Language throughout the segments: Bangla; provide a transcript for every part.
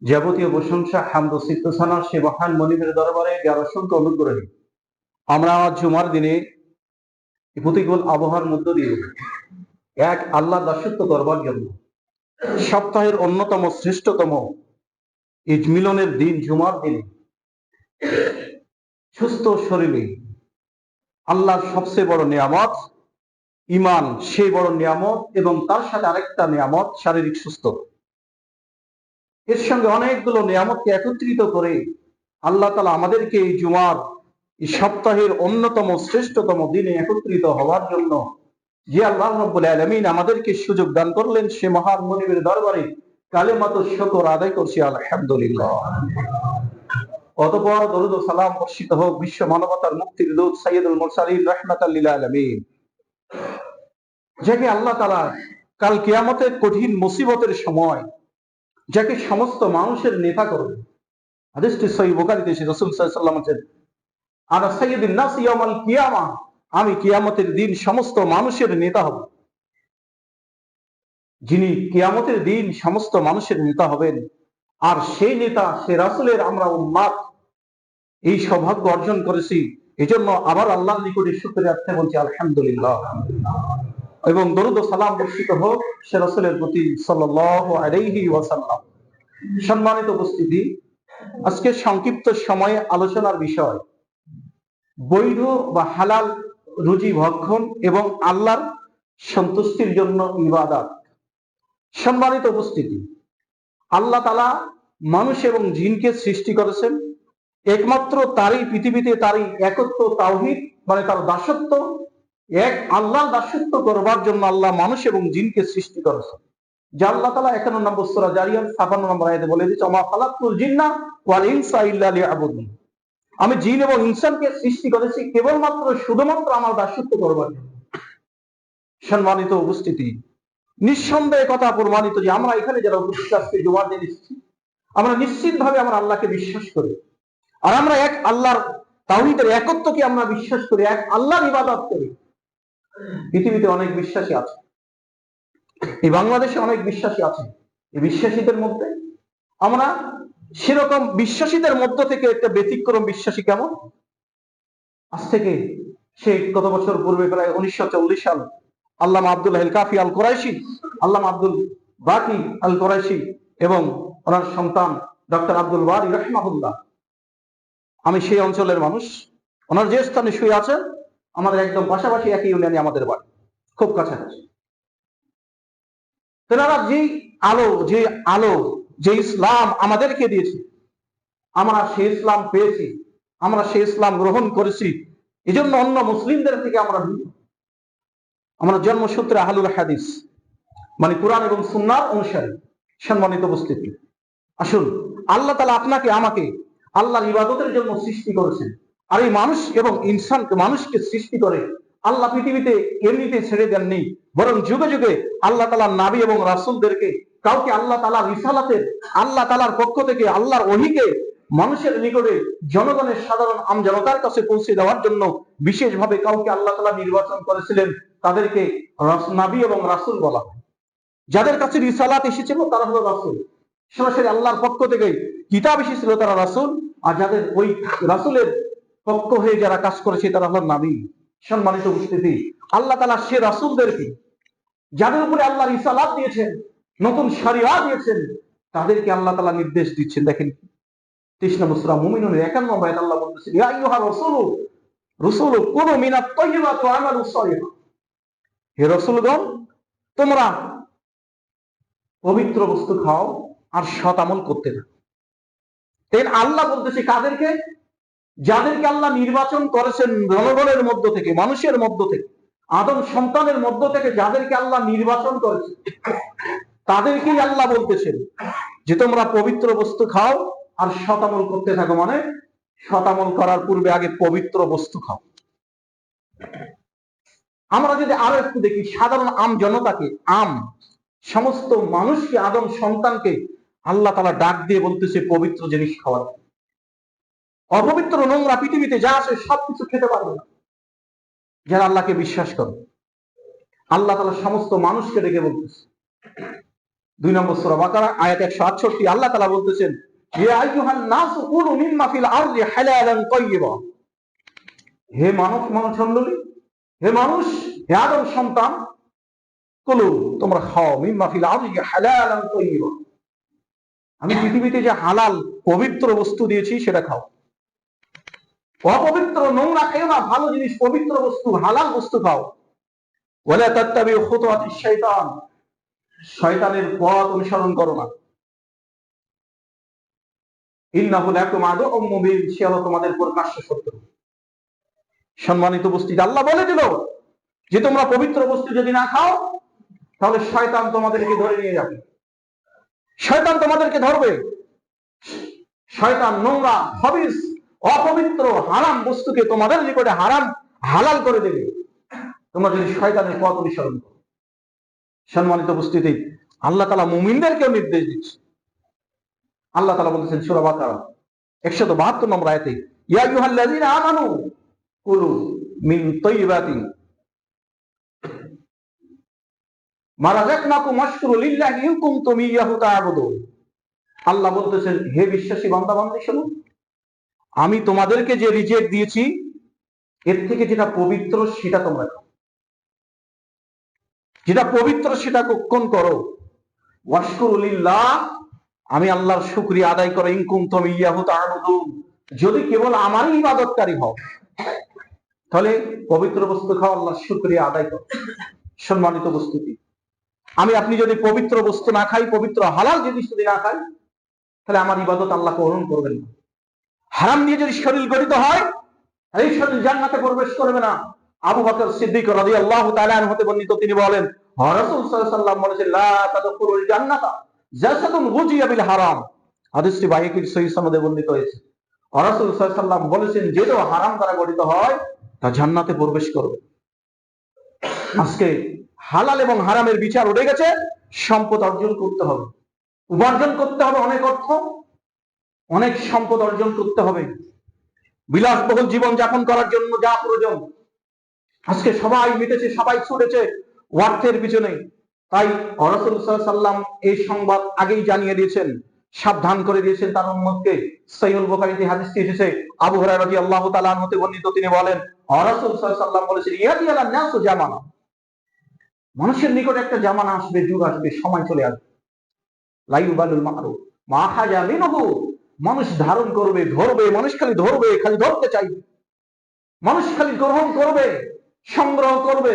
যাবতীয় প্রশংসা হামদ ও সিফাত সে মহান মনিবের দরবারে যার অসংখ্য অনুগ্রহী। আমরা জুমার দিনে প্রতিকূল আবহাওয়ার মধ্য দিয়ে এক আল্লাহ দাসত্ব করবার জন্য সপ্তাহের অন্যতম শ্রেষ্ঠতম এই মিলনের দিন জুমার দিনে সুস্থ শরীরে আল্লাহর সবচেয়ে বড় নিয়ামত ঈমান, সেই বড় নিয়ামত, এবং তার সাথে আরেকটা নিয়ামত শারীরিক সুস্থতা। এর সঙ্গে অনেকগুলো নিয়ামতকে একত্রিত করে আল্লাহ তাআলা আমাদেরকে এই জুমার এই সপ্তাহের অন্যতম শ্রেষ্ঠতম দিনে একত্রিত হওয়ার জন্য যে আল্লাহ রাব্বুল আলামিন আমাদেরকে সুযোগ দান করলেন, সে মহান মনিবের দরবারে কালেমাত শুকর আদায় করছি আলহামদুলিল্লাহ। অতঃপর দরুদ ও সালাম বর্ষিত হোক বিশ্ব মানবতার মুক্তির দূত সাইয়্যিদুল মুরসালিন রাহমাতাল লিল আলামিন, যাকে আল্লাহ তাআলা কাল কিয়ামতের কঠিন মুসিবতের সময় যাকে সমস্ত মানুষের নেতা করবে। হাদিসটি সহিহ বুখারীতে এসেছে, রাসূল সাল্লাল্লাহু আলাইহি ওয়াসাল্লাম বলেন, আনা সাইয়্যিদুন নাস ইয়াউমাল কিয়ামা, আমি কিয়ামতের দিন সমস্ত মানুষের নেতা হব। যিনি কিয়ামতের দিন সমস্ত মানুষের নেতা হবেন, আর সেই নেতা সে রাসূলের আমরা উম্মত, এই সৌভাগ্য অর্জন করেছি। এজন্য আবার আল্লাহর নিকটে শুকরিয়া আদায় বলছি আলহামদুলিল্লাহ, এবং দরুদ ও সালাম বর্ষিত হোক সে রাসূলের প্রতি সাল্লাল্লাহু আলাইহি ওয়াসাল্লাম। সম্মানিত উপস্থিতি, আজকে সংক্ষিপ্ত সময়ে আলোচনার বিষয় বৈধ বা হালাল রুজি ভক্ষণ এবং আল্লাহর সন্তুষ্টির জন্য ইবাদত। সম্মানিত উপস্থিতি, আল্লাহ তাআলা মানুষ এবং জিনকে সৃষ্টি করেছেন একমাত্র তারই পৃথিবীতে, তারই একত্ব তাওহীদ, মানে তার দাসত্ব, এক আল্লাহর দাসত্ব করবার জন্য আল্লাহ মানুষ এবং জিনকে সৃষ্টি করেছেন। যা আল্লাহ তাআলা 51 নম্বর সূরা জারিয়াত 56 নম্বর আয়াতে বলে দিয়েছে, ওমা খালাকুল জিন্না ওয়াল ইনসা ইল্লা লিয়াবুদুন, আমি জিন এবং ইনসানকে সৃষ্টি করেছি কেবলমাত্র শুধুমাত্র আমার দাসত্ব করবার জন্য। সম্মানিত উপস্থিতি, নিঃসন্দেহে কথা প্রমাণিত যে আমরা এখানে যারা উপস্থিত আজকে জুমার দিন এসেছি, আমরা নিশ্চিতভাবে আমরা আল্লাহকে বিশ্বাস করি, আর আমরা এক আল্লাহর তাওহীদের একত্বকে আমরা বিশ্বাস করি, এক আল্লাহর ইবাদত করি। পৃথিবীতে অনেক বিশ্বাসী আছে, এই বাংলাদেশে অনেক বিশ্বাসী আছে। এই বিশ্বাসীদের মধ্যে আমরা সেরকম বিশ্বাসীদের মধ্য থেকে একটা ব্যতিক্রম বিশ্বাসী। কেমন? আজ থেকে সে কত বছর পূর্বে, প্রায় 1940 সাল, আল্লামা আব্দুল হাই কাফি আল কুরাইশি, আল্লামা আব্দুল বাকি আল কুরাইশি এবং ওনার সন্তান ডক্টর আব্দুল বারী রাহিমাহুল্লাহ, আমি সেই অঞ্চলের মানুষ। ওনার যে স্থানে শুয়ে আছেন আমাদের একদম পাশাপাশি, একই ইউনিয়নে আমাদের বাড়ি, খুব কাছাকাছি। তেনারা যে আলো যে ইসলাম আমাদেরকে দিয়েছে, আমরা সেই ইসলাম পেয়েছি, আমরা সেই ইসলাম গ্রহণ করেছি। এই জন্য অন্য মুসলিমদের থেকে আমরা জন্মসূত্রে আহলুল হাদিস, মানে কোরআন এবং সুন্নাহর অনুসারী। সম্মানিত উপস্থিতি, আসুন, আল্লাহ তাআলা আপনাকে আমাকে আল্লাহর ইবাদতের জন্য সৃষ্টি করেছেন। আর এই মানুষ এবং ইনসানকে, মানুষকে সৃষ্টি করে আল্লাহ পৃথিবীতে এমনিতে ছেড়ে দেননি, বরং যুগে যুগে আল্লাহ তাআলার নবী এবং রাসূলদেরকে, কাউকে আল্লাহ তাআলার রিসালাতের, আল্লাহ তাআলার পক্ষ থেকে আল্লাহর ওহীকে মানুষের নিকটে, জনগণের সাধারণ আমজনতার কাছে পৌঁছে দেওয়ার জন্য বিশেষভাবে কাউকে আল্লাহ তাআলা নির্বাচন করেছিলেন। তাদেরকে নবী এবং রাসূল বলা হয়। যাদের কাছে রিসালাত এসেছিল তারা হলো রাসূল, সরাসরি আল্লাহর পক্ষ থেকে কিতাব এসেছিল তারা রাসূল, আর যাদের ওই রাসূলের পক্ষ হয়ে যারা কাজ করেছে তারা হলো নবী। সম্মানিত উপস্থিতি, আল্লাহ তাআলা সে রাসূলদেরকে, যাদের উপরে আল্লাহ রিসালাত দিয়েছেন, নতুন শরিয়াত দিয়েছেন, তাদেরকে আল্লাহ তাআলা নির্দেশ দিচ্ছেন। দেখেন 30 নম্বর সূরা মুমিনুনের 51 নম্বর আয়াতে আল্লাহ বলতেছেন, ইয়া আইয়ুহার রাসূলু কুলু মিনাত তাইয়্যিবাতি ওয়া আমালু সালিহান, হে রাসূলগণ, তোমরা পবিত্র বস্তু খাও আর সৎ আমল করতে থাকো। তাই আল্লাহ বলতেছে কাদেরকে? যাদেরকে আল্লাহ নির্বাচন করেছেন জনগণের মধ্য থেকে, মানুষের মধ্য থেকে, আদম সন্তানের মধ্য থেকে যাদেরকে আল্লাহ নির্বাচন করেছেন, তাদেরকেই আল্লাহ বলতেছেন যে তোমরা পবিত্র বস্তু খাও আর সৎ আমল করতে থাকো। মানে সৎ আমল করার পূর্বে আগে পবিত্র বস্তু খাও। আমরা যদি আরো একটু দেখি, সাধারণ আম জনতাকে, সমস্ত মানুষকে, আদম সন্তানকে আল্লাহ তাআলা ডাক দিয়ে বলতেছে পবিত্র জিনিস খাওয়ার। অপবিত্র নোংরা পৃথিবীতে যা আছে সবকিছু খেতে পারবে না যারা আল্লাহকে বিশ্বাস করে। আল্লাহ তাআলা সমস্ত মানুষকে ডেকে বলতেছে 2 নম্বর সূরা বাকারা আয়াত 168 আল্লাহ তাআলা বলতেছেন, ইয়া আইয়ুহান নাসু কুলু মিম্মা ফিল আরদি হালালান তাইয়্যিবা। হে মানব মণ্ডলী, হে মানুষ, হে আদম সন্তান, কুলু, তোমরা খাও, মিম্মা ফিল আরদি হালালান তাইয়্যিবা, আমি পৃথিবীতে যে হালাল পবিত্র বস্তু দিয়েছি সেটা খাও। অপবিত্র নোংরা খেও না, ভালো জিনিস, পবিত্র বস্তু, হালাল বস্তু খাও। ওয়ালা তাত্তাবিউ খুতুওয়াতিশ শাইতান, শয়তানের পথ অনুসরণ করো না। ইন্নাহু লাকুম আদুউম মুবিন, সে হলো তোমাদের প্রকাশ্য শত্রু। সম্মানিত উপস্থিতি, আল্লাহ বলে দিল যে তোমরা পবিত্র বস্তু যদি না খাও তাহলে শয়তান তোমাদেরকে ধরে নিয়ে যাবে, শয়তান তোমাদেরকে ধরবে। শয়তান নোংরা, খবিস, অপবিত্র, হারাম বস্তুকে তোমাদের নিকটে হারাম হালাল করে দেবে তোমরা যদি শয়তানের পথ অনুসরণ করো। সম্মানিত উপস্থিতি, আল্লাহ তাআলা মুমিনদেরকেও নির্দেশ দিচ্ছে। আল্লাহ তাআলা বলেছেন সূরা বাকারা 172 নম্বর আয়াতে, ইয়া আইয়ুহাল্লাযীনা আমানু কুলু মিন তাইয়্যিবাতি মা রাযাকনাকুম ওয়াশকুরু লিল্লাহি ইন কুনতুম ইয়্যাহু তা'বুদুন। আল্লাহ বলতেছেন, হে বিশ্বাসী বান্দা বান্দী শোনো, আমি তোমাদেরকে যে রিজিক দিয়েছি এর থেকে যেটা পবিত্র সেটা তোমরা খাও, যেটা পবিত্র সেটা কখন করো। ওয়াশকুরু লিল্লাহ, আমি আল্লাহর শুকরিয়া আদায় করো। ইন কুনতুম ইয়্যাহু তা'বুদুন, যদি কেবল আমারই ইবাদতকারী হও তাহলে পবিত্র বস্তু খাও, আল্লাহর শুকরিয়া আদায় করো। সম্মানিত উপস্থিতি, আপনি যদি পবিত্র বস্তু না খাই, পবিত্র হালাল জিনিস যদি না খাই, তাহলে আমার ইবাদত আল্লাহ কবুল করবেন না। হারাম দিয়ে যদি শরীর গঠিত হয়, এই শরীর জান্নাতে প্রবেশ করবে না। আবু বকর সিদ্দিক রাদিয়াল্লাহু তাআলা আনহু হতে বর্ণিত, তিনি বলেন, রাসূল সাল্লাল্লাহু আলাইহি ওয়াসাল্লাম বলেছেন, লা তাদখুলুল জান্নাতা জাসাদুন গুজিয়া বিল হারাম। হাদিসটি বাইহাকীর সহিহ সনদে বর্ণিত হয়েছে। রাসূল সাল্লাল্লাহু আলাইহি ওয়াসাল্লাম বলেছেন, যেটা হারাম দ্বারা গঠিত হয় তা জান্নাতে প্রবেশ করবে। আজকে হালাল এবং হারামের বিচার উঠে গেছে। সম্পদ অর্জন করতে হবে, উপার্জন করতে হবে, অনেক অর্থ, অনেক সম্পদ অর্জন করতে হবে বিলাসবহুল জীবন যাপন করার জন্য যা প্রয়োজন। আজকে সবাই মিটেছে, সবাই ছুটেছে অর্থের পিছনে। তাই রাসূল সাল্লাল্লাহু আলাইহি ওয়াসাল্লাম এই সংবাদ আগেই জানিয়ে দিয়েছেন, সাবধান করে দিয়েছেন তার উম্মতকে। সহিহুল বুখারীতে হাদিসটি এসেছে, আবু হুরায়রা রাদিয়াল্লাহু তাআলা আনহু হতে বর্ণিত, তিনি বলেন, রাসূল সাল্লাল্লাহু আলাইহি ওয়াসাল্লাম বলেছেন, ইয়াতি আলান নাসু জামানা, মানুষের নিকট একটা জামানা আসবে, যুগ আসবে, সময় চলে আসবে, লা ইউবালুল মারুফ মা হাজা মিনহু, মানুষ ধারণ করবে, ধরবে, মানুষ খালি ধরবে, খালি ধরতে চাইবে, মানুষ খালি গ্রহণ করবে, সংগ্রহ করবে,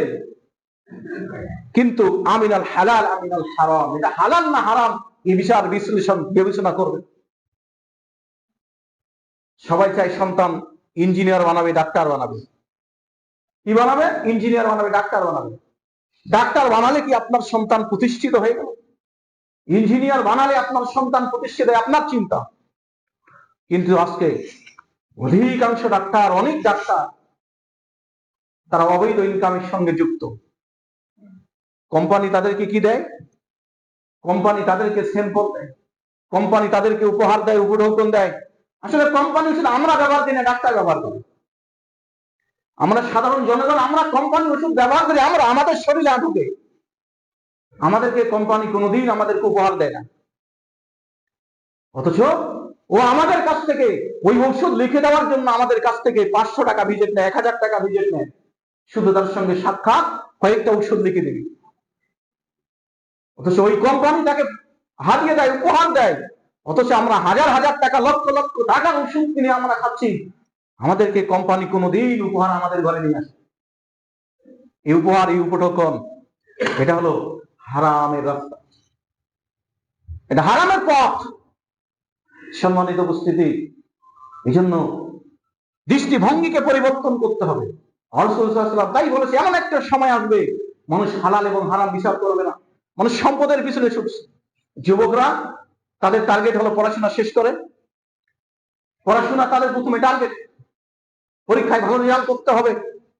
কিন্তু আমিনাল হালাল আমিনাল হারাম, এটা হালাল না হারাম এই বিচার বিশ্লেষণ বিবেচনা করবে। সবাই চায় সন্তান ইঞ্জিনিয়ার বানাবে, ডাক্তার বানাবে। কি বানাবে? ইঞ্জিনিয়ার বানাবে, ডাক্তার বানাবে। ডাক্তার বানালে কি আপনার সন্তান প্রতিষ্ঠিত হয়ে গেল? ইঞ্জিনিয়ার বানালে আপনার সন্তান প্রতিষ্ঠিত, আপনার চিন্তা। কিন্তু আজকে অধিকাংশ ডাক্তার, অনেক ডাক্তার, তারা অবৈধ ইনকামের সঙ্গে যুক্ত। কোম্পানি তাদেরকে কি দেয়? কোম্পানি তাদেরকে স্যাম্পল দেয়, কোম্পানি তাদেরকে উপহার দেয়, উপঢৌকন দেয়। আসলে কোম্পানি শুধু আমরা ব্যবহার করি না, ডাক্তার ব্যবহার করে। আমরা সাধারণ জনগণ, আমরা কোম্পানি ওষুধ ব্যবহার করি, আমরা আমাদের শরীরে ঢুকে। আমাদেরকে কোম্পানি কোনোদিন আমাদেরকে উপহার দেয় না, অথচ ও আমাদের কাছ থেকে ওই ঔষধ লিখে দেওয়ার জন্য আমাদের কাছ থেকে 500 টাকা ভিজিট নেয়, 1000 টাকা ভিজিট নেয়, শুধু তার সঙ্গে সাক্ষাৎ, কয়েকটা ঔষধ লিখে দিবি। অথচ ওই কোম্পানি তাকে হাতিয়ে দেয়, উপহার দেয়, অথচ আমরা হাজার হাজার টাকা, লক্ষ লক্ষ টাকার ওষুধ কিনে আমরা খাচ্ছি। আমাদেরকে কোম্পানি কোনোদিন উপহার আমাদের ঘরে নিয়ে আসে। এই উপহার, এই উপঢৌকন, এটা হলো হারামের রাস্তা, এটা হারামের পথ। সম্মানিত উপস্থিতি, এই জন্য দৃষ্টিভঙ্গিকে পরিবর্তন করতে হবে। রাসূল সাল্লাল্লাহু আলাইহি ওয়াসাল্লাম তাই বলেছে, এমন একটা সময় আসবে মানুষ হালাল এবং হারাম বিচার করবে না, মানুষ সম্পদের পিছনে ছুটছে। যুবকরা, তাদের টার্গেট হলো পড়াশোনা শেষ করে, পড়াশোনা তাদের প্রথমে টার্গেট, পরীক্ষায় ভালো রেজাল্ট করতে হবে।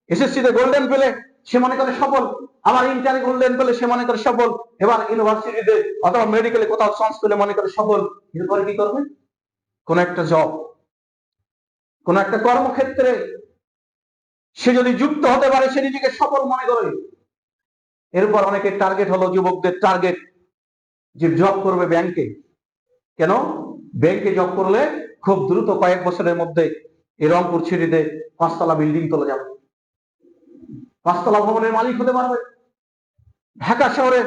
এসএসসিতে গোল্ডেন পেলে সে মনে করে সফল, আবার ইন্টারে গোল্ডেন পেলে সে মনে করে সফল, এবার ইউনিভার্সিটিতে অথবা মেডিকেলে কোথাও চান্স পেলে মনে করে সফল। এরপরে কি করবে? কোন একটা জব, কোন একটা কর্মক্ষেত্রে সে যদি যুক্ত হতে পারে, সে নিজেকে সফল মনে করে। এরপর অনেকের টার্গেট হলো, যুবকদের টার্গেট যে জব করবে ব্যাংকে। কেন? ব্যাংকে জব করলে খুব দ্রুত কয়েক বছরের মধ্যে এই রংপুর সিটিতে 5 তলা বিল্ডিং তোলা যাবে, 5 তলা ভবনের মালিক হতে পারবে, ঢাকা শহরে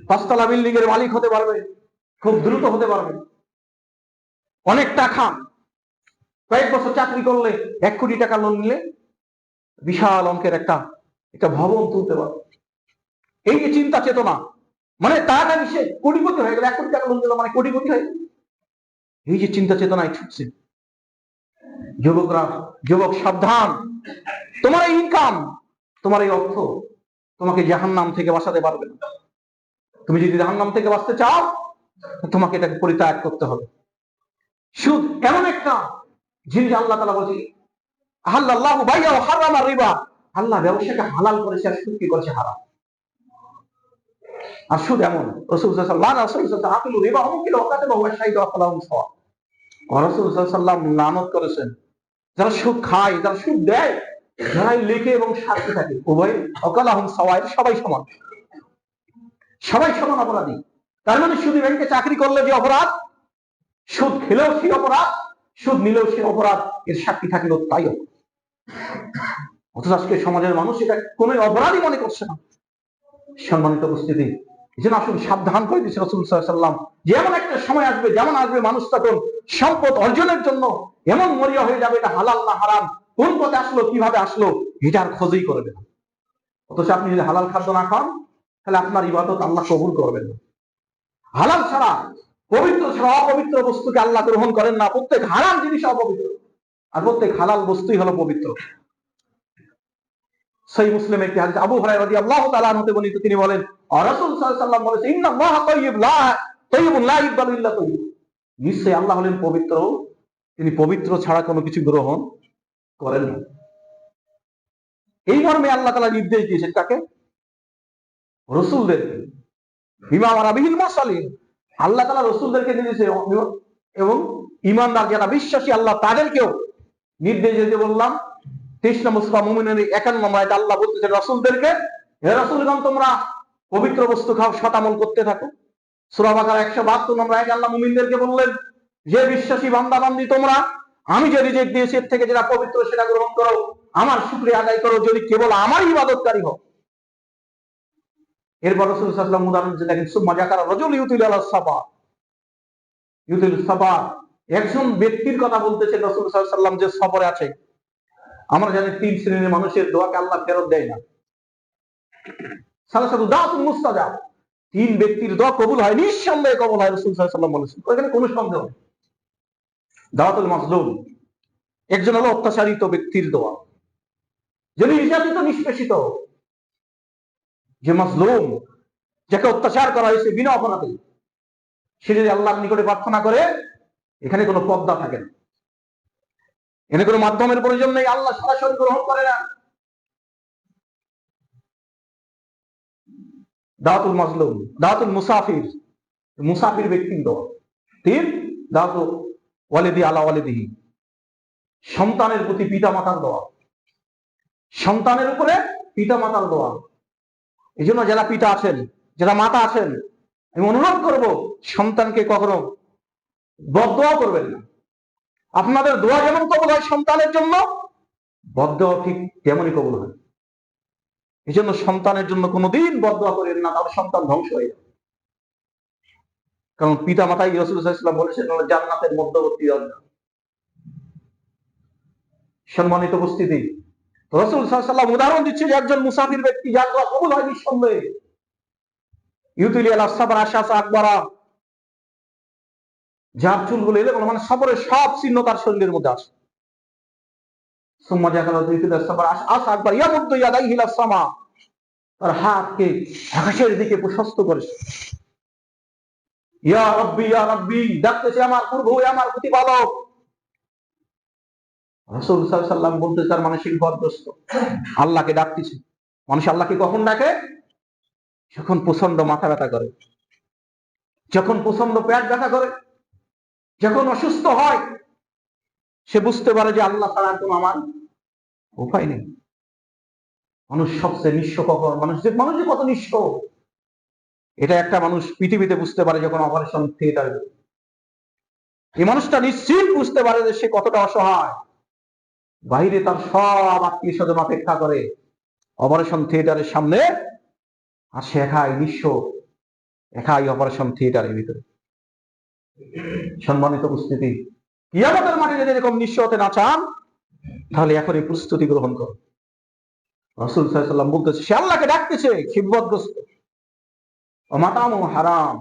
5 তলা বিল্ডিং এর মালিক হতে পারবে, খুব দ্রুত হতে পারবে। অনেক টাকা, কয়েক বছর চাকরি করলে 1 কোটি টাকা লোন নিলে বিশাল অঙ্কের একটা ভবন তুলতে পারবে। এই যে চিন্তা চেতনা, মানে তাড়াতাড়ি সে কোটিপতি হয়ে গেল, 1 কোটি টাকা লোন দিল মানে কোটিপতি হয়ে গেল। এই যে চিন্তা চেতনায় ছুটছে যুবকরা, যুবক সাবধান, তোমার এই ইনকাম, তোমার এই অর্থ তোমাকে জাহান্নাম থেকে বাঁচাতে পারবে না। তুমি যদি জাহান্নাম থেকে বাঁচতে চাও, তোমাকে এটাকে পরিত্যাগ করতে হবে। সুদ এমন একটা জিনিস, আল্লাহ তাআলা বলছে আহাল্লাল্লাহু বাইয়া ওয়া হারামা রিবা, আল্লাহ ব্যবসাকে হালাল করেছে আর সুদ কি করেছে? হারাম। আর সুদ এমন, রাসূল সাল্লাল্লাহু আলাইহি ওয়াসাল্লাম আকিলু রিবা মুকিল ওয়াকাতাল ওয়া শাহিদু আফলাহুম সাওয়া, রাসূল সাল্লাল্লাহু আলাইহি ওয়াসাল্লাম লানত করেছেন যারা সুদ খায়, যারা সুদ দেয়, যারাই লেখে এবং সাক্ষী থাকে, উভয় ওয়াকালাহুম সাওয়া, সবাই সমান, সবাই সমান অপরাধী। তার মানে শুধু ব্যাংকে চাকরি করলে যে অপরাধ, সুদ খেলেও সেই অপরাধ, সুদ নিলেও সেই অপরাধ, এর সাক্ষী থাকলেও তাই অপরাধ। অথচ আজকে সমাজের মানুষ এটা কোন অপরাধই মনে করছে না। সম্মানিত উপস্থিতি, এই জন্য আসুন সাবধান করে দিয়েছে রাসূল সাল্লাল্লাহু আলাইহি ওয়াসাল্লাম, যে এমন একটা সময় আসবে, যেমন আসবে মানুষ তখন সম্পদ অর্জনের জন্য এমন মরিয়া হয়ে যাবে, এটা হালাল না হারাম, কোন পথে আসলো, কিভাবে আসলো, এটা আর খোঁজই করবে না। অথচ আপনি যদি হালাল খাদ্য না খান, তাহলে আপনার ইবাদত আল্লাহ কবুল করবেন না। হালাল ছাড়া, পবিত্র ছাড়া অপবিত্র বস্তুকে আল্লাহ গ্রহণ করেন না। প্রত্যেক হারাম জিনিস অপবিত্র, আর প্রত্যেক হালাল বস্তুই হলো পবিত্র। সহিহ মুসলিমে একটি হাদিস আবু হুরায়রা রাদিয়াল্লাহু তাআলা আনহু থেকে বর্ণিত, তিনি বলেন রাসূল সাল্লাল্লাহু আলাইহি ওয়াসাল্লাম বলেছেন ইন্নাল্লাহা তাইয়্যিবুন লা ইয়াকবালু ইল্লা তাইয়্যিব, নিশ্চয়ই আল্লাহ হলেন পবিত্র, তিনি পবিত্র ছাড়া কোনো কিছু গ্রহণ করেন না। এই মর্মে আল্লাহ তাআলা নির্দেশ দিয়েছেন কাকে? রাসূলদেরকে। বিমা আমারা বিহিল মুরসালিন, আল্লাহ তাআলা রাসূলদেরকে দিয়েছে, এবং ঈমানদার যারা বিশ্বাসী আল্লাহ তাদেরকেও নির্দেশ দিতে বললাম। 23 নম্বর সূরা মুমিনের 51 নম্বর আয়াতে আল্লাহ বলতেছেন রাসূলদেরকে, হে রাসূলগণ, তোমরা পবিত্র বস্তু খাও, সৎ আমল করতে থাকো। সূরা বাকারা 172 নম্বর আয়াতে আল্লাহ মুমিনদেরকে বললেন, যে বিশ্বাসী বান্দা বান্দি তোমরা, আমি যে রিজিক দিয়েছি এর থেকে যেটা পবিত্র সেটা গ্রহণ করো, আমার শুকরিয়া আদায় করো, যদি কেবল আমার ইবাদতকারী হও। এরপর রাসূল সাল্লাল্লাহু আলাইহি ওয়াসাল্লাম উদাহরণ দিয়েছেন, দেখেন সুম্মা যাকারা রাজুল ইউতিলু আলাস সাফা, ইউতিলু সাফা, একজন ব্যক্তির কথা বলতেছেন রাসূল সাল্লাল্লাহু আলাইহি ওয়াসাল্লাম যে সফরে আছে। আমরা জানি 3 শ্রেণীর মানুষের দোয়াকে আল্লাহ ফেরত দেয় না। সালাসাতু দাওয়াতুন মুস্তাজাব, 3 ব্যক্তির দোয়া কবুল হয়, নিঃসন্দেহে কবুল হয়, রাসূল সাল্লাল্লাহু আলাইহি ওয়াসাল্লাম বলেছেন, এখানে কোনো সন্দেহ নেই। দাওয়াতুল মাজলুম, একজন হলো অত্যাচারিত ব্যক্তির দোয়া, যিনি নির্যাতিত নিষ্পেষিত, যে মাজলুম, যাকে অত্যাচার করা হয়েছে বিনা অপরাধে, সে যদি আল্লাহর নিকটে প্রার্থনা করে, এখানে কোনো পর্দা থাকে না, এখানে কোনো মাধ্যমের প্রয়োজন নেই, আল্লাহ সরাসরি গ্রহণ করে না। দাওয়াতুল মাজলুম, দাওয়াতুল মুসাফির, মুসাফির ব্যক্তির দোয়া। 3 দাওয়াতু ওয়ালিদি আলা ওয়ালিদিহি, সন্তানের প্রতি পিতা মাতার দোয়া, সন্তানের উপরে পিতা মাতার দোয়া। এই জন্য যারা পিতা আছেন, যারা মাতা আছেন, আমি অনুরোধ করব সন্তানকে কখনো বদদোয়া করবেন না। আপনাদের দোয়া যেমন কবুল হয় সন্তানের জন্য, বদদোয়া ঠিক তেমনই কবুল হয়। এই জন্য সন্তানের জন্য কোনোদিন বদদোয়া করেন না, তাহলে সন্তান ধ্বংস হয়ে যাবে। কারণ পিতা মাতাই রাসূল সাল্লাল্লাহু আলাইহি ওয়াসাল্লাম বলেছেন জান্নাতের মধ্যবর্তী দরজা। সম্মানিত উপস্থিতি, রাসূল সাল্লাল্লাহু আলাইহি ওয়াসাল্লাম উদাহরণ দিচ্ছে যে একজন মুসাফির ব্যক্তি যার দোয়া কবুল হয় নিঃসন্দেহে। ইউতিলি আলা সাবর আশাসা আকবারা, যার চুলগুলো এলে মানে সফরের সব চিহ্ন তার শরীরের মধ্যে আসে। সুম্মা জাকালা ইউতিলি সাবর আশা আকবার ইয়ামুদ্দু ইয়াদাইহি ইলাস সামা, তার হাতকে আকাশের দিকে প্রশস্ত করে, ইয়া রাব্বি ডাকতেছে, আমার প্রভু, আমার প্রতিপালক। রাসূল সাল্লাল্লাহু আলাইহি ওয়াসাল্লাম বলতে তার মানসিক বিপদগ্রস্ত, আল্লাহকে ডাকতেছে। মানুষ আল্লাহকে কখন ডাকে? যখন প্রচন্ড মাথা ব্যথা করে, যখন প্রচন্ড পেট ব্যথা করে, যখন অসুস্থ হয়, সে বুঝতে পারে যে আল্লাহ ছাড়া কোনো আমার উপায় নেই। মানুষ সবচেয়ে নিঃস্ব কখন? মানুষ যে কত নিঃস্ব, এটা একটা মানুষ পৃথিবীতে বুঝতে পারে যখন অপারেশন থিয়েটারে, এই মানুষটা নিশ্চিত বুঝতে পারে যে সে কতটা অসহায়। বাইরে তার সব আত্মীয় স্বজন অপেক্ষা করে, অপারেশন থিয়েটারের সামনে, আর সে একাই নিঃস্ব, একাই অপারেশন থিয়েটারের ভিতরে। সম্মানিত উপস্থিতি, কিয়ামতের মাঠে যদি এরকম নিঃস্ব হতে না চান, তাহলে এখনই প্রস্তুতি গ্রহণ করো। রাসূল সাল্লাল্লাহু আলাইহি ওয়াসাল্লাম বলতেছে, সে আল্লাহকে ডাকতেছে খিববতগ্রস্ত, মাতামু হারাম,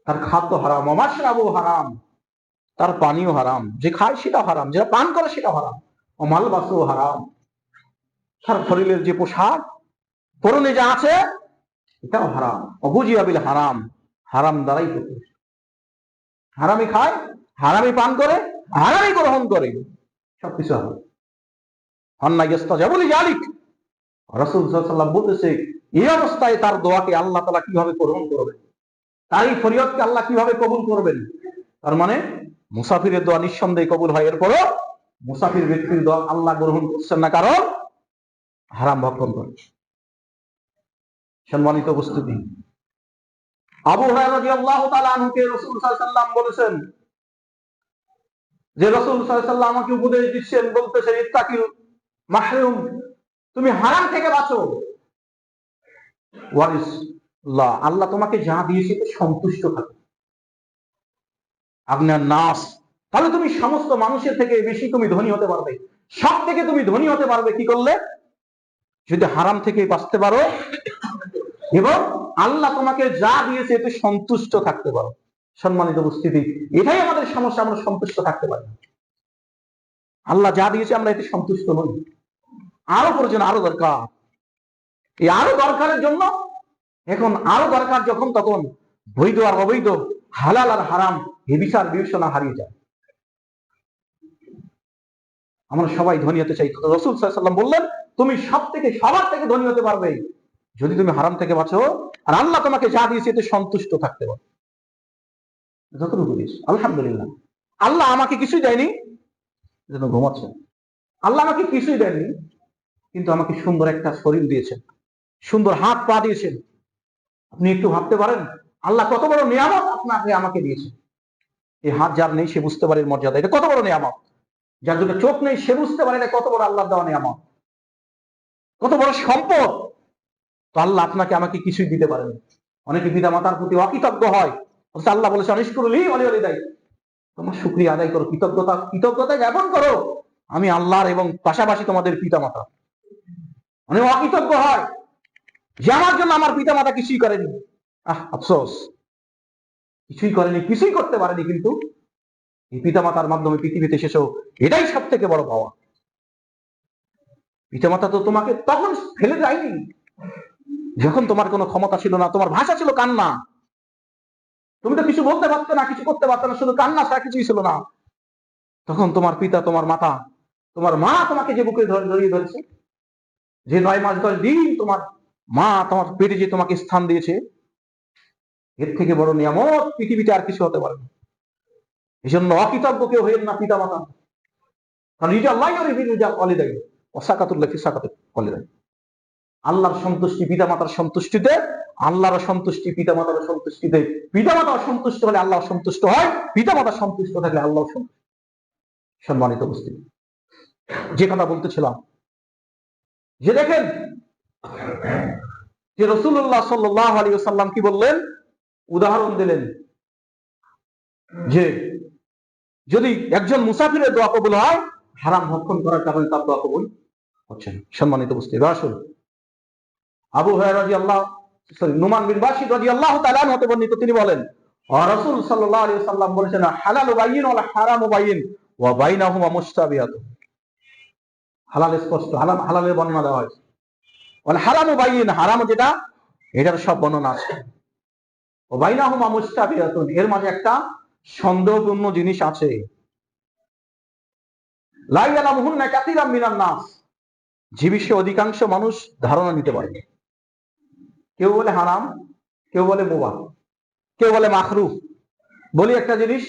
তার খাদ্য হারাম, মাশরাবু হারাম, তার পানীয় হারাম, যে খায় সেটা হারাম, যেটা পান করে সেটা হারাম, মালবাসু হারাম, তার শরীরের যে পোশাক পরনে যা আছে এটাও হারাম। অবুজিয়া বিল হারাম, হারাম দ্বারাই হতো। হারামি খায়, হারামি পান করে, হারামি গ্রহণ করে, সবকিছু হারাম। আন্না ইস্তাজাবু লিযালিক, রাসূল সাল্লাল্লাহু আলাইহি ওয়াসাল্লাম বলতেছে, এই অবস্থায় তার দোয়াকে আল্লাহ তাআলা কিভাবে গ্রহণ করবেন, তার এই ফরিয়াদকে আল্লাহ কিভাবে কবুল করবেন। তার মানে মুসাফিরের দোয়া নিঃসন্দেহে কবুল হয়, এরপরও মুসাফির ব্যক্তির দোয়া আল্লাহ গ্রহণ করছেন না, কারণ হারাম ভক্ষণ করে। সম্মানিত উপস্থিতি, আবু হুরায়রা রাদিয়াল্লাহু তাআলা আনহুকে রাসূল সাল্লাল্লাহু আলাইহি ওয়াসাল্লাম বলেছেন যে রাসূল সাল্লাল্লাহু আলাইহি ওয়াসাল্লাম আমাকে উপদেশ দিচ্ছেন, বলতেছেন, ইত্তাকিল মাহরুম, তুমি হারাম থেকে বাঁচো। ওয়ারিসল্লাহ, আল্লাহ তোমাকে যা দিয়েছে এতে সন্তুষ্ট থাকো। আপনার নাস, তাহলে তুমি সমস্ত মানুষের থেকে বেশি তুমি ধনী হতে পারবে, সব থেকে তুমি ধনী হতে পারবে কি করলে, যদি হারাম থেকে বাঁচতে পারো এবং আল্লাহ তোমাকে যা দিয়েছে এতে সন্তুষ্ট থাকতে পারো। সম্মানিত উপস্থিতি, এটাই আমাদের সমস্যা, আমরা সন্তুষ্ট থাকতে পারি না। আল্লাহ যা দিয়েছে আমরা এতে সন্তুষ্ট নই, আরো প্রয়োজন, আরো দরকার। এই আরো দরকারের জন্য এখন আরো দরকার, যখন তখন বৈধ আর অবৈধ, হালাল আর হারাম, এ বিচার বিবেচনা হারিয়ে যায়। আমরা সবাই ধনী হতে চাই, রাসূল সাল্লাল্লাহু আলাইহি ওয়াসাল্লাম বললেন, তুমি সবার থেকে ধনী হতে পারবে যদি তুমি হারাম থেকে বাঁচো, আর আল্লাহ তোমাকে যা দিয়েছে এতে সন্তুষ্ট থাকতে পারো। যতটুকু দিয়েছে আলহামদুলিল্লাহ। আল্লাহ আমাকে কিছুই দেয়নি, যেন ঘুমাচ্ছেন, আল্লাহ আমাকে কিছুই দেয়নি, কিন্তু আমাকে সুন্দর একটা শরীর দিয়েছেন, সুন্দর হাত পা দিয়েছেন। আপনি একটু ভাবতে পারেন আল্লাহ কত বড় নিয়ামত আপনাকে আমাকে দিয়েছেন। এই হাত যার নেই সে বুঝতে পারে মর্যাদা, এটা কত বড় নিয়ামত। যার দুটো চোখ নেই সে বুঝতে পারে এটা কত বড় আল্লাহ দেওয়া নিয়ামত, কত বড় সম্পদ। তো আল্লাহ আপনাকে আমাকে কিছুই দিতে পারেন। অনেকে পিতা মাতার প্রতি অকৃতজ্ঞ হয়, আল্লাহ বলেছে অনিষ্কুরলি ওয়ালিওয়ালিদাই, তোমার শুকরিয়া আদায় করো, কৃতজ্ঞতা জ্ঞাপন করো, আমি আল্লাহর এবং পাশাপাশি তোমাদের পিতা মাতা। অনেক অকৃতজ্ঞ হয় যে আমার জন্য আমার পিতা মাতা কিছুই করেনি, আফসোস, কিছুই করেনি, কিছুই করতে পারেনি, কিন্তু এই পিতা মাতার মাধ্যমে পৃথিবীতে এসেছো, এটাই সব থেকে বড় পাওয়া। পিতা মাতা তো তোমাকে তখন ফেলে যায়নি যখন তোমার কোনো ক্ষমতা ছিল না, তোমার ভাষা ছিল কান্না, তুমি তো কিছু বলতে পারতো না, কিছু করতে পারতো না, শুধু কান্না ছাড়া কিছুই ছিল না। তখন তোমার পিতা, তোমার মাতা, তোমার মা তোমাকে যে বুকে জড়িয়ে ধরেছে, যে 9 মাস 10 দিন তোমার মা তোমার পেটে যে তোমাকে স্থান দিয়েছে, এর থেকে বড় নিয়ামত পৃথিবীতে আর কিছু হতে পারে না। এই জন্য অকৃতজ্ঞ কেউ হইেন না পিতা মাতা, কারণ রিজা আল্লাহ রিজা ওয়ালিদাই ওয়াসাকাতুল্লাহ ফি সাকাতিল ওয়ালিদাই। আল্লাহর সন্তুষ্টি পিতা মাতার সন্তুষ্টিতে, আল্লাহর সন্তুষ্টি পিতা মাতার সন্তুষ্টিতে। পিতা মাতা সন্তুষ্ট হলে আল্লাহ সন্তুষ্ট হয়, পিতা মাতা সন্তুষ্ট থাকলে আল্লাহ সন্তুষ্ট। সম্মানিত উপস্থিতি, যে কথা বলতেছিলাম, যে দেখেন যে রাসূলুল্লাহ সাল্লাল্লাহু আলাইহি ওয়াসাল্লাম কি বললেন, উদাহরণ দিলেন যে যদি একজন মুসাফিরের দোয়া কবুল হয়, হারাম ভক্ষণ করার কারণে তার দোয়া কবুল হচ্ছে না। সম্মানিত উপস্থিতি, আসুন আবু হুরায়রা রাদিয়াল্লাহু নুমান বিন বাশির রাদিয়াল্লাহু তাআলা আনহু হতে বর্ণিত, তিনি বলেন, রাসূল সাল্লাল্লাহু আলাইহি ওয়াসাল্লাম বলেছেন, হালালু বাইয়িন ওয়াল হারামু বাইয়িন ওয়া বাইনাহুমা মুশতাবিহাত। হালাল স্পষ্ট, হালালের বর্ণনা দেওয়া হয়েছে, ওয়াল হারামু বাইয়িন, হারাম যেটা এটার সব বর্ণনা আছে, ওয়া বাইনাহুমা মুশতাবিহাত, এর মাঝে একটা সন্দেহপূর্ণ জিনিস আছে। লা ইয়ালামুহুন্না কাসীরাম মিনান নাস, যে বিষয়ে অধিকাংশ মানুষ ধারণা নিতে পারে। কেউ বলে হারাম, কেউ বলে মুবাহ, কেউ বলে মাকরুহ। বলি একটা জিনিস,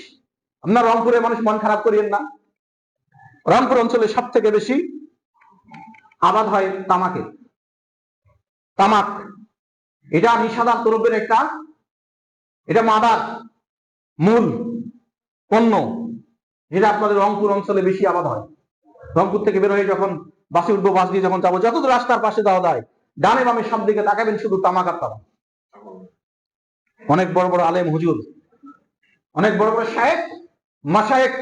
আপনার রংপুরে মানুষ মন খারাপ করিয়েন না, রংপুর অঞ্চলে সব থেকে বেশি আবাদ হয় তামাক। এটা নিষাদার দ্রব্যের একটা, এটা মাদার মূল পণ্য, যেটা আপনাদের রংপুর অঞ্চলে বেশি আবাদ হয়। রংপুর থেকে বের হয়ে যখন বাসে উঠবো, বাস দিয়ে যখন যাবো, যতদূর রাস্তার পাশে যাওয়া যায়, ডানে বামে সব দিকে তাকাবেন, শুধু তামাক আর তামাক। অনেক বড় বড় আলেম হুজুর, অনেক বড় বড় শায়েখ মাশায়েখ,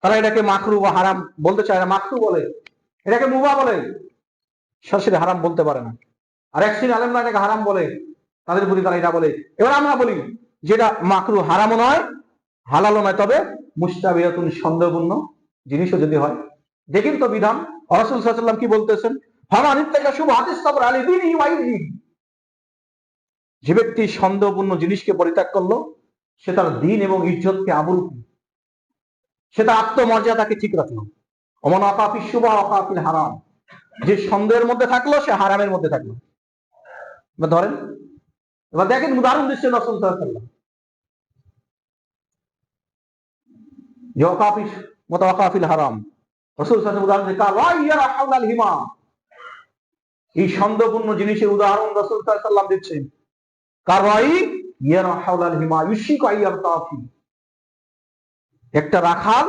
তারা এটাকে মাকরু বা হারাম বলতে চায় না, মাকরু বলে, এটাকে মুবাহ বলে, সরাসরি হারাম বলতে পারে না। আর এক শ্রেণীর আলেমরা এটাকে হারাম বলে, তাদের প্রতি তারা এটা বলে। এবার আমরা বলি যেটা মাকরু হারামও নয় হালালও নয়, তবে মুস্তাবিহাতুন সন্দেহপূর্ণ জিনিসও যদি হয়। দেখেন তো বিধান, রাসূল সাল্লাল্লাহু আলাইহি ওয়াসাল্লাম কি বলতেছেন, ফামানিত্তাকা শুবহাতিস সাবর আলী দীনিহি ওয়া ইরদিহি। যে ব্যক্তি সন্দেহপূর্ণ জিনিসকে পরিত্যাগ করলো, সে তার দ্বীন এবং ইজ্জতকে আবুল, সে তার আত্মমর্যাদাকে ঠিক রাখলো। ওমান ওয়াকা ফিশ শুবহা ওয়াকা ফিল হারাম, যে সন্দেহের মধ্যে থাকলো সে হারামের মধ্যে থাকলো। এবার ধরেন, এবার দেখেন উদাহরণ দিচ্ছেন রাসূল সাল্লাল্লাহু আলাইহি ওয়াসাল্লাম, যে ওয়াকা ফিশ ওয়াকা ফিল হারাম, রাসূল সাল্লাল্লাহু আলাইহি ওয়াসাল্লাম উদাহরণ দিচ্ছেন রাইয়া হাওলাল হিমা। এই সন্দেহপূর্ণ জিনিসের উদাহরণ রাসূল সাল্লাল্লাহু আলাইহি ওয়াসাল্লাম দিচ্ছেন, কারাই ইয়ারা হাওলাল হিমা ইউশিকু আইয়ারতাফি। একটা রাখাল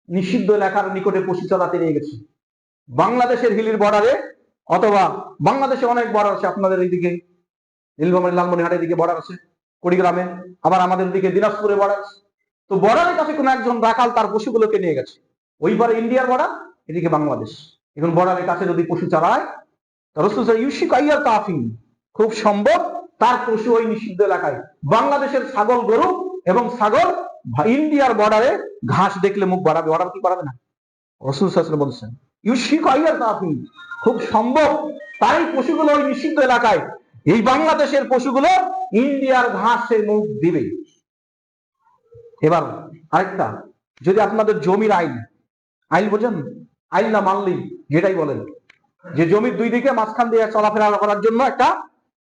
নিষিদ্ধ এলাকার নিকটে পশু চড়াতে নিয়ে গেছে, বাংলাদেশের হিলির বর্ডারে, অথবা বাংলাদেশে অনেক বর্ডার আছে, আপনাদের এইদিকে নীলফামারী লালমনিরহাটের দিকে বর্ডার আছে, কুড়িগ্রামে, আবার আমাদের দিকে দিনাজপুরে বর্ডার আছে। তো বর্ডারের কাছে কোন একজন রাখাল তার পশুগুলোকে নিয়ে গেছে, ওই পারে ইন্ডিয়ার বর্ডার, এদিকে বাংলাদেশ। এখন বর্ডারের কাছে যদি পশু চড়ায়, রাসূল ইউশিকু আইয়ারতাফি, খুব সম্ভব তার পশু ওই নিষিদ্ধ এলাকায়, বাংলাদেশের ছাগল গরু এবং ছাগল ইন্ডিয়ার বর্ডারে ঘাস দেখলে মুখ বাড়াবে, অর্ডার কি বাড়াবে না? রাসূল সাল্লাল্লাহু আলাইহি ওয়াসাল্লাম বলেছেন ইউশিকু আইয়ারতাফি, খুব সম্ভব তার এই পশুগুলো ওই নিষিদ্ধ এলাকায়, এই বাংলাদেশের পশুগুলো ইন্ডিয়ার ঘাসে মুখ দিবে। এবার আরেকটা, যদি আপনাদের জমির আইন, আইন বোঝেন, আইন না মানলি যেটাই বলেন, যে জমির দুই দিকে মাঝখান দিয়ে চলাফেরা করার জন্য একটা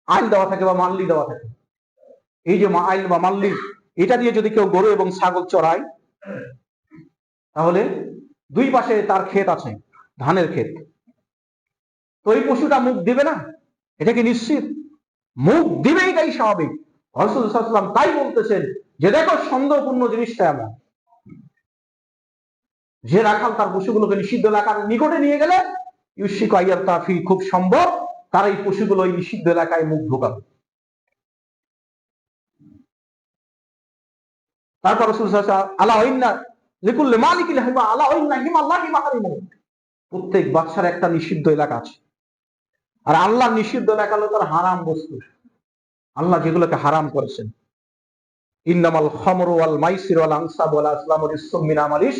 আইন দেওয়া থাকে বা মানলি দেওয়া থাকে, এই যে আইন বা মানলি, এটা দিয়ে যদি কেউ গরু এবং ছাগল চড়ায়, তাহলে দুই পাশে তার ক্ষেত আছে, ধানের ক্ষেত, তো এই পশুটা মুখ দিবে না? এটা কি নিশ্চিত? মুখ দিবে, এটাই স্বাভাবিক। রাসূল সাল্লাল্লাহু আলাইহি ওয়াসাল্লাম তাই বলতেছেন যে দেখো সন্দেহপূর্ণ জিনিসটা এমন, যে রাখাল তার পশুগুলোকে নিষিদ্ধ এলাকার নিকটে নিয়ে গেলে ইউশিকু আইয়ারতাফি, খুব সম্ভব তার এই পশুগুলো ওই নিষিদ্ধ এলাকায় মুখ ঢোকাবে। তারপর রাসূল সাল্লাল্লাহু আলাইহি ওয়াসাল্লাম আলা ইন্না লিকুল্লি মালিকিল হিমা আলা ইন্না হিমাল্লাহি মাহারিমু, প্রত্যেক বাদশার একটা নিষিদ্ধ এলাকা আছে, আর আল্লাহর নিষিদ্ধ এলাকা হলো তার হারাম বস্তু, আল্লাহ যেগুলোকে হারাম করেছেন। ইন্নামাল খামরু ওয়াল মাইসির ওয়াল আনসাব ওয়াল আসলামু রিজসুম মিন আমালিশ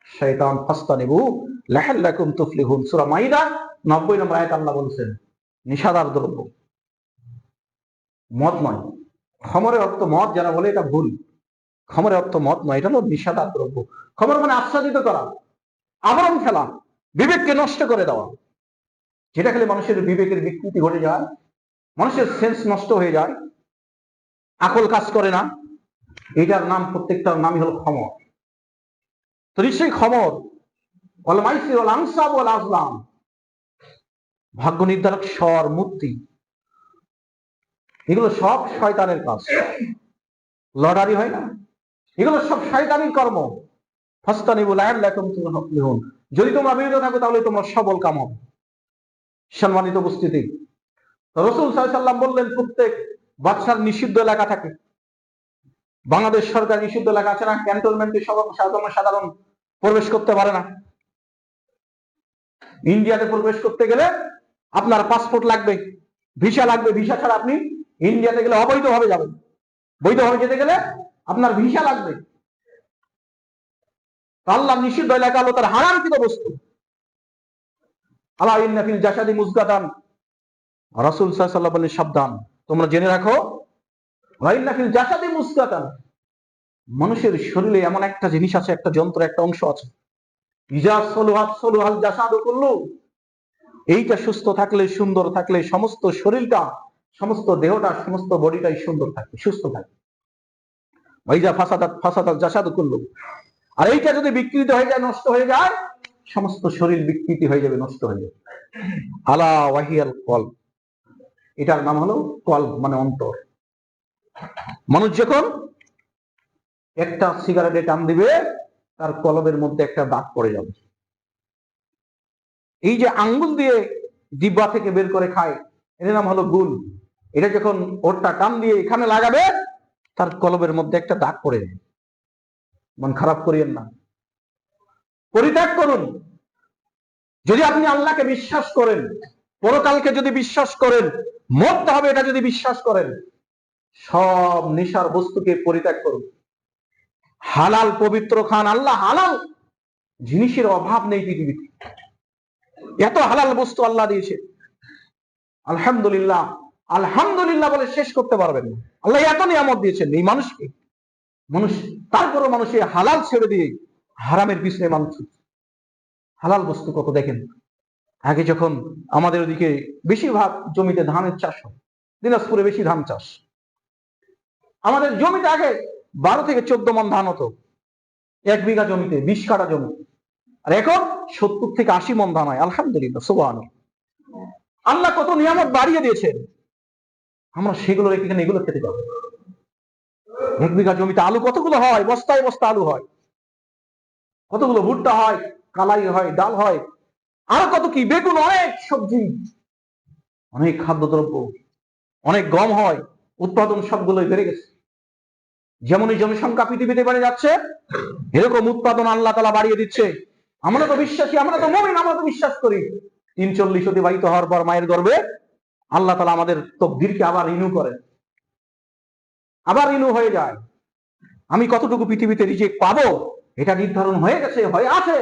শাইতান ফাসতানিবু লাআল্লাকুম তুফলিহুন। সূরা মাইদা 90 নম্বর আয়াত আল্লাহ বলেছেন নিষাদার দ্রব্য, মদ নয়। খমরের অর্থ মদ যারা বলে এটা ভুল, খমরের অর্থ মদ নয়, এটা হলো নিষাদার দ্রব্য। খমর মানে আচ্ছাদিত করা, আবরণ ফেলা, বিবেককে নষ্ট করে দেওয়া, যেটা খেলে মানুষের বিবেকের বিকৃতি ঘটে যায়, মানুষের সেন্স নষ্ট হয়ে যায়, আকল কাজ করে না, এটার নাম, প্রত্যেকটার নামই হল খমর। তো নিশ্চয়ই খমর, ওয়াল মাইসির ওয়াল আনসাব ওয়াল আজলাম, ভাগ্য নির্ধারক স্বর, মূর্তি, এগুলো সব শয়তানের কাজ, লটারি হয় না, এগুলো সব শয়তানির কর্ম। ফাসতানিবু লাআল্লাকুম তুফলিহুন, যদি তোমরা বিরত থাকো তাহলে তোমার সবল কাম হবে। সম্মানিত উপস্থিতি, রাসূল সাল্লাল্লাহু আলাইহি ওয়াসাল্লাম বললেন প্রত্যেক বাদশার নিষিদ্ধ এলাকা থাকে। বাংলাদেশ সরকার নিষিদ্ধ এলাকা আছে না, ক্যান্টনমেন্টে সাধারণ প্রবেশ করতে পারে না। ইন্ডিয়াতে প্রবেশ করতে গেলে আপনার পাসপোর্ট লাগবে, ভিসা লাগবে, ভিসা ছাড়া আপনি ইন্ডিয়াতে গেলে অবৈধভাবে যাবেন, বৈধভাবে যেতে গেলে আপনার ভিসা লাগবে। আল্লাহ নিষিদ্ধ এলাকা হলো তার হারামকৃত বস্তু। আলা ইন্না ফিল জাসাদি মুজগাতান, রাসূল সাল্লাল্লাহু আলাইহি ওয়াসাল্লাম বলেন সাবধান, তোমরা জেনে রাখো, ওয়া ইন্না ফিল জাসাদি মুজগাতান, মানুষের শরীরে এমন একটা জিনিস আছে, একটা যন্ত্র, একটা অংশ আছে, ইজা সলুহাত সলুহাল জাসাদু কুল্লু, এইটা সুস্থ থাকলে, সুন্দর থাকলে সমস্ত শরীরটা, সমস্ত দেহটা, সমস্ত বডিটাই সুন্দর থাকে, সুস্থ থাকে। ওয়াইজা ফাসাদাত ফাসাদাল জাসাদু কুল্লু, আর এইটা যদি বিকৃত হয়ে যায়, নষ্ট হয়ে যায়, সমস্ত শরীর বিকৃতি হয়ে যাবে, নষ্ট হয়ে যাবে। আলা ওয়াহিয়াল কলব, এটার নাম হলো কলব, মানে অন্তর। মানুষ যখন একটা সিগারেটে টান দিবে, তার কলবের মধ্যে একটা দাগ পড়ে যাবে। এই যে আঙ্গুল দিয়ে জিহ্বা থেকে বের করে খায়, এর নাম হলো গুল। এটা যখন ওরটা টান দিয়ে এখানে লাগাবে, তার কলবের মধ্যে একটা দাগ পড়ে যাবে। মন খারাপ করিয়েন না, পরিত্যাগ করুন। যদি আপনি আল্লাহকে বিশ্বাস করেন, পরকালকে যদি বিশ্বাস করেন, মরতে হবে এটা যদি বিশ্বাস করেন, সব নেশার বস্তুকে পরিত্যাগ করুন। হালাল পবিত্র খান। আল্লাহ হালাল জিনিসের অভাব নেই পৃথিবীতে, এত হালাল বস্তু আল্লাহ দিয়েছে। আলহামদুলিল্লাহ, আলহামদুলিল্লাহ বলে শেষ করতে পারবেন না। আল্লাহ এত নিয়ামত দিয়েছেন এই মানুষকে, মানুষ তারপরও মানুষে হালাল ছেড়ে দিয়ে হারামের পিছনে মানুষ। হালাল বস্তু কত দেখেন। আগে যখন আমাদের ওদিকে বেশিরভাগ জমিতে ধানের চাষ হয়, দিনাজপুরে বেশি ধান চাষ, আমাদের জমিতে আগে 12 থেকে 14 মণ ধান হতো 1 বিঘা জমিতে, 20 কাঠা জমি। আর এখন 70 থেকে 80 মণ ধান হয়। আলহামদুলিল্লাহ, সুবহানাল্লাহ। আল্লাহ কত নিয়ামত বাড়িয়ে দিয়েছেন, আমরা সেগুলো রেখে এখানে এগুলো খেতে পাবো। 1 বিঘা জমিতে আলু কতগুলো হয়, বস্তায় বস্তা আলু হয়, কতগুলো ভুট্টা হয়, কালাই হয়, ডাল হয়, আরো কত কি, বেগুন, অনেক সবজি, অনেক খাদ্যদ্রব্য, অনেক গম হয়। উৎপাদন সবগুলোই বেড়ে গেছে। যেমন এই জনসংখ্যা পৃথিবীতে বেড়ে যাচ্ছে, এরকম উৎপাদন আল্লাহ তাআলা বাড়িয়ে দিচ্ছে। আমরা তো বিশ্বাসী, আমরা তো মুমিন, আমরা তো বিশ্বাস করি 43 অতিবাহিত হওয়ার পর মায়ের গর্ভে আল্লাহ তাআলা আমাদের তকদিরকে আবার রিনিউ করেন, আবার রিনিউ হয়ে যায়। আমি কতটুকু পৃথিবীতে রিজিক পাবো এটা নির্ধারণ হয়ে গেছে, হয়ে আছে।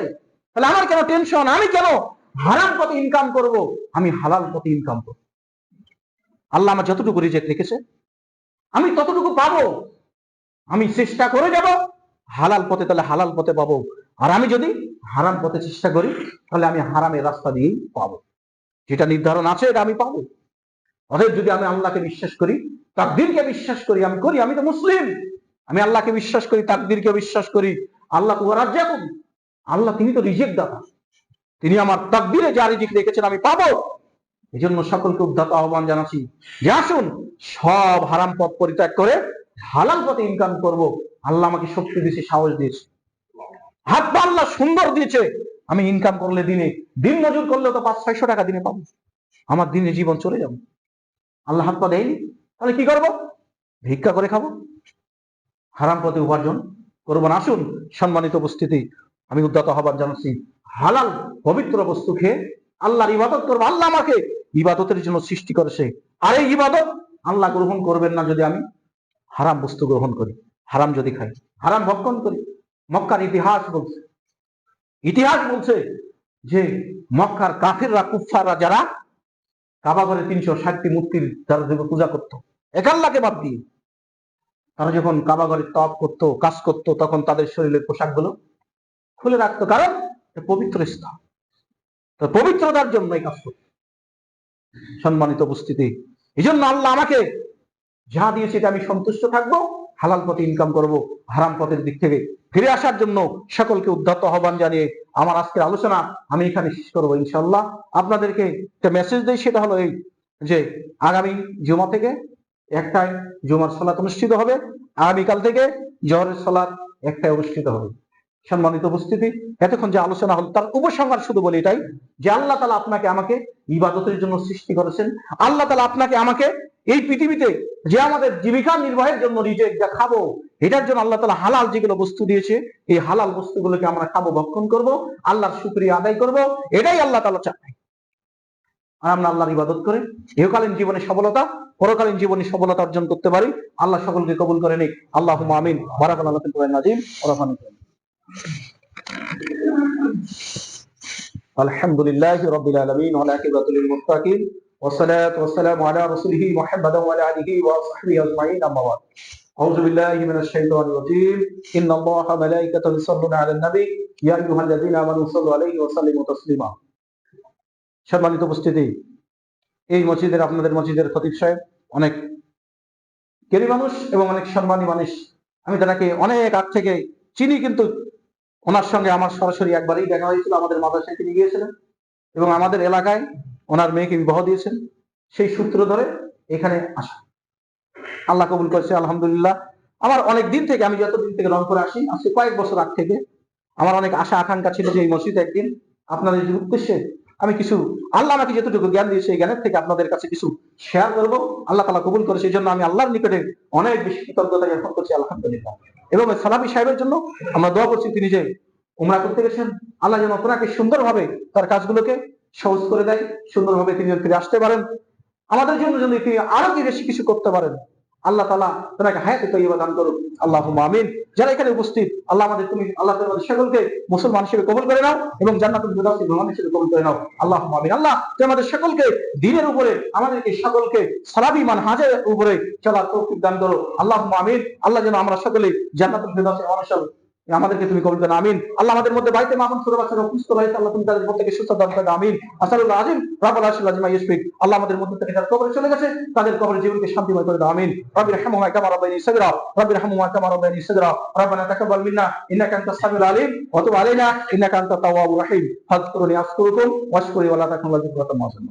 তাহলে আমার কেন টেনশন? আমি কেন হারাম পথে ইনকাম করব? আমি হালাল পথে ইনকাম করব। আল্লাহ আমার যতটুকু রিজিক রেখেছে আমি ততটুকু পাবো। আমি চেষ্টা করে যাব হালাল পথে, তাহলে হালাল পথে পাবো। আর আমি যদি হারাম পথে চেষ্টা করি, তাহলে আমি হারামের রাস্তা দিয়েই পাবো। যেটা নির্ধারণ আছে এটা আমি পাবো। অতএব যদি আমি আল্লাহকে বিশ্বাস করি, তাকদীরকে বিশ্বাস করি, আমি তো মুসলিম, আমি আল্লাহকে বিশ্বাস করি, তাকদীরকে বিশ্বাস করি। আল্লাহ তো রাজ্জাকুম, আল্লাহ তিনি তো রিজিক দাতা, তিনি আমার তাকদীরে যা রিজিক রেখেছেন আমি পাবো। এই জন্য সকলকে উদ্যত আহ্বান জানাচ্ছি যে আসুন সব হারাম পথ পরিত্যাগ করে হালাল পথে ইনকাম করব। আল্লাহ আমাকে শক্তি দিয়েছে, সাহস দিয়েছে, হাত পা আল্লাহ সুন্দর দিয়েছে। আমি ইনকাম করলে দিনে, দিন মজুর করলে তো 500-600 টাকা দিনে পাবো, আমার দিনে জীবন চলে যাবে। আল্লাহ হাত পা দেয়নি, তাহলে কি করবো? ভিক্ষা করে খাবো, হারাম পথে উপার্জন করবো না। আসুন সম্মানিত উপস্থিতি, আমি উদ্যত আহ্বান জানাচ্ছি হালাল পবিত্র বস্তু খেয়ে আল্লাহর ইবাদত করবো। আল্লাহ আমাকে ইবাদতের জন্য সৃষ্টি করেছে, আর এই ইবাদত আল্লাহ গ্রহণ করবেন না যদি আমি হারাম বস্তু গ্রহণ করি, হারাম যদি খাই, হারাম ভক্ষণ করি। মক্কার ইতিহাস বলছে যে মক্কার কাফিররা, কুফফাররা, যারা কাবা ঘরে 360টি মূর্তির যারা পূজা করতো এক আল্লাহকে বাদ দিয়ে, তারা যখন কাবা ঘরে তওয়াফ করতো, কাজ করতো, তখন তাদের শরীরের পোশাকগুলো খুলে রাখতো, কারণ পবিত্র স্থান, তো পবিত্রতার জন্য এই কাজ করতো। সম্মানিত উপস্থিতি, এই জন্য আল্লাহ আমাকে যা দিয়েছে এটা আমি সন্তুষ্ট থাকবো, হালাল পথে ইনকাম করব। হারাম পথের দিক থেকে ফিরে আসার জন্য সকলকে উদ্যত আহ্বান জানিয়ে আমার আজকের আলোচনা আমি এখানে শেষ করবো ইনশাআল্লাহ। আপনাদেরকে একটা মেসেজ দেই, সেটা হলো এই যে আগামী জুমা থেকে একটায় জুমার সালাত অনুষ্ঠিত হবে, আগামীকাল থেকে জোহরের সালাত একটায় অনুষ্ঠিত হবে। সম্মানিত উপস্থিতি, এতক্ষণ যে আলোচনা হল তার উপসংহার শুধু বলি এটাই যে আল্লাহ তাআলা আপনাকে আমাকে ইবাদতের জন্য সৃষ্টি করেছেন। আল্লাহ তাআলা আপনাকে আমাকে এই পৃথিবীতে যে আমাদের জীবিকা নির্বাহের জন্য রিজিক যা খাবো, এটার জন্য আল্লাহ তাআলা হালাল যেগুলো বস্তু দিয়েছে, এই হালাল বস্তুগুলোকে আমরা খাবো, ভক্ষণ করব, আল্লাহর শুকরিয়া আদায় করব। এটাই আল্লাহ তাআলা চায়। আর আমরা আল্লাহর ইবাদত করে ইহকালীন জীবনে সফলতা, পরকালীন জীবনে সফলতা অর্জন করতে পারি। আল্লাহ সকলকে কবুল করে নিক। আল্লাহুম্মা আমিন। বারাকাল্লাহু ফিল কোরআনিল আযীম ওয়া রাফানি। আলহামদুলিল্লাহি রাব্বিল আলামিন ওয়া আকিবাতু লিল মুত্তাকিন ওয়াসসালাতু ওয়াসসালামু আলা রাসূলিহি মুহাম্মাদিন ওয়া আলা আলিহি ওয়া সাহবিহি আজমাইন, আম্মা বাদ। আউযু বিল্লাহি মিনাশ শাইতানির রাজীম। ইন্নাল্লাহা ওয়া মালাইকাতাহু ইউসাল্লুনা আলান নবী ইয়া আইয়ুহাল্লাযীনা আমানু সাল্লু আলাইহি ওয়া সাল্লিমু তাসলিমা। সম্মানিত উপস্থিতি, এই মসজিদের, আপনাদের মসজিদের খতিব সাহেব অনেক জ্ঞানী মানুষ এবং অনেক সম্মানী মানুষ। আমি তাকে অনেক আগ থেকে চিনি, কিন্তু ওনার সঙ্গে আমার সরাসরি একবারই দেখা হয়েছিল। আমাদের মাদ্রাসায় তিনি গিয়েছিলেন এবং আমাদের এলাকায় ওনার মেয়েকে বিবাহ দিয়েছেন। সেই সূত্র ধরে এখানে আসা। আল্লাহ কবুল করেছে আলহামদুলিল্লাহ। আমার অনেক দিন থেকে, আমি যতদিন থেকে রংপুরে আসি, আজকে কয়েক বছর আগ থেকে আমার অনেক আশা আকাঙ্ক্ষা ছিল যে এই মসজিদে একদিন আপনাদের যে উদ্দেশ্যে আমি কিছু, আল্লাহ আমাকে যতটুকু জ্ঞান দিয়েছে এই জ্ঞানের থেকে আপনাদের কাছে কিছু শেয়ার করবো। আল্লাহ তাআলা কবুল করে, সেই জন্য আমি আল্লাহর নিকটে অনেক বেশি কৃতজ্ঞতা জ্ঞাপন করছি আলহামদুলিল্লাহ। এবং সালাফি সাহেবের জন্য আমরা দোয়া করছি, তিনি যে উমরা করতে গেছেন, আল্লাহ যেন ওনাকে সুন্দরভাবে তার কাজগুলোকে সহজ করে দেয়, সুন্দরভাবে তিনি ফিরে আসতে পারেন, আমাদের জন্য যদি তিনি আরো বেশি কিছু করতে পারেন। আল্লাহ তাআলা তোমাকে হায়াতে তৈয়বা দান করুন, আল্লাহুম্মা আমিন। যারা এখানে উপস্থিত, আল্লাহ আমাদের, তুমি আল্লাহ তোমাদের সকলকে মুসলমান হিসেবে কবুল করে নাও এবং জান্নাতুল ফিরদাউসে মেহমান হিসেবে কবুল করে নাও, আল্লাহুম্মা আমিন। আল্লাহ তুমি আমাদের সকলকে দ্বীনের উপরে, আমাদেরকে সকলকে সালাফি মানহাজের উপরে চলার তৌফিক দান করো, আল্লাহুম্মা আমিন। আল্লাহ যেন আমরা সকলে জান্নাতুল ফিরদাউসে অনশন আমাদেরকে তুমি কবুল করো, আমিন। আল্লাহ আমাদের মধ্যে বাড়িতে মামুন ছোট বাচ্চারা অসুস্থ রয়েছে, আল্লাহ তুমি তাদের প্রত্যেককে সুস্থ দান করো, আমিন। আসালুল্লাহ আজিম রাব্বুল আরশিল আজিম ইয়াসফিক। আল্লাহ আমাদের মধ্যে থেকে যারা কবরে চলে গেছে তাদের কবরের জীবনকে শান্তিময় করে দাও, আমিন। রাব্বির হামহুমা কামা রাব্বায়ানি সগীরা, রাব্বির হামহুমা কামা রাব্বায়ানি সগীরা, রাব্বানা তাকাব্বাল মিন্না ইন্নাকা আনতাস সামিউল আলিম ওয়া তুব আলাইনা ইন্নাকা আনতাত তাওয়াবুর রহিম। ফাযকুরুনি আযকুরুকুম ওয়াশকুরু ওয়া লা তাকুনু লিল যিকরি ওয়া তামাসসাল।